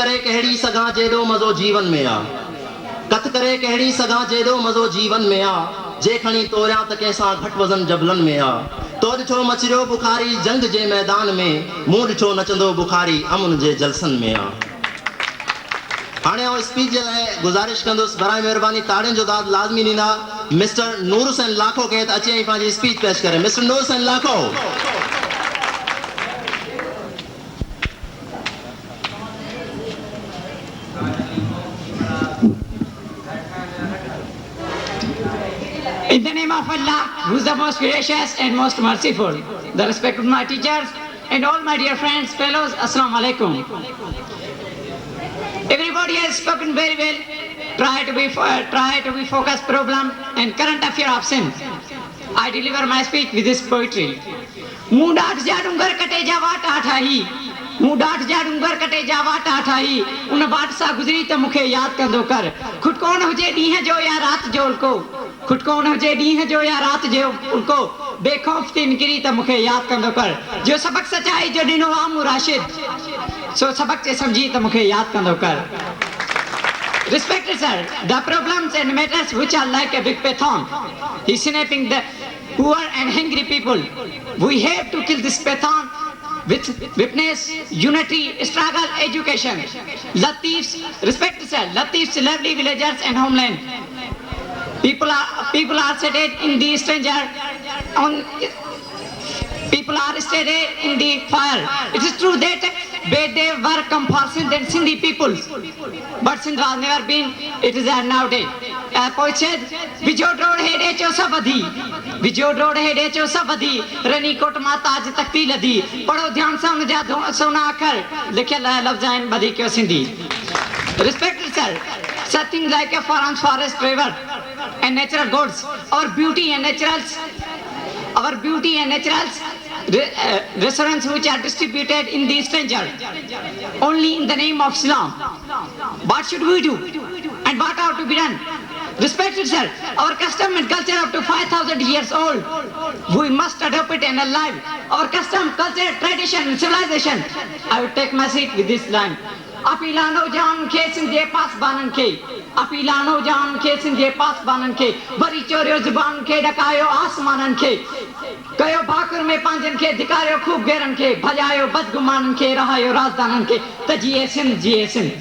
करे कहिड़ी सघां जेॾो मज़ो जीवन में आ कथ करे कहिड़ी सघां जेॾो मज़ो जीवन में आ जे खणी तोरियां त कंहिंसां घटि वज़न जबलनि में आ तो ॾिठो मचिरियो बुखारी जंग जे मैदान में मूं ॾिठो नचंदो बुखारी अमन जे जलसनि में आ हाणे आउं स्पीच जे लाइ गुज़ारिश कंदुसि बराए महिरबानी ताड़ियुनि जो दाद लाज़मी ॾींदा मिस्टर नूर हुसैन लाखो खे त अचे ऐं पंहिंजी स्पीच पेश करे मिस्टर नूर हुसैन लाखो In the name of Allah, who is the most gracious and most merciful, the respect of my teachers and all my dear friends, fellows, Assalamu alaikum. Everybody has spoken very well. Try to be focused problem and current affair of sin. I deliver my speech with this poetry. Mudat jadungar kate jawat athahi. Mudat jadungar kate jawat athahi. Un baat sa guzri ta mukhe yaad kando kar. Khud kaun ho je दी है जो या रात जो उनको खुद कौन हो जे दी है जो या रात जो उनको बेखौफ थी निकरी त मुखे याद कंदो कर जो सबक सचाई जो ॾिनो आ मुराशिद सो सबक चे समझी त मुखे याद कंदो कर Respected sir, the problems and matters which are like a big python is snapping the poor and hungry people. We have to kill this python with witness, unity, struggle, education. Latifs, respected sir, Latifs, lovely villagers and homeland. People are seated in the people are seated in the fire. It is true that they were compulsion than Sindhi people, but Sindh has never been. It is nowadays. Poet said, "Vijod road hede cho sabadi, Vijod road hede cho sabadi, Rani kot mata aj takti ladi, pado dhyan se unja sona akhar, likhe lafzain badi kyo Sindhi." Respected sir, something like a forest river and natural goods, our beauty and naturals, restaurants which are distributed in the stranger, only in the name of Islam. What should we do? And what ought to be done? Respected sir, our custom and culture up to 5,000 years old. We must adopt it and alive. Our custom, culture, tradition and civilization. I will take my seat with this line. Apilano jam ke sindhe pas banan ke. Apilano jam ke sindhe pas banan ke. Bari choryo zuban ke dakayo asmanan ke. Kayo bhakur mein panjan ke dikaryo khub geran ke. Bhajayo badgumanan ke rahayo razdanan ke. Ta jiye sind jiye sind.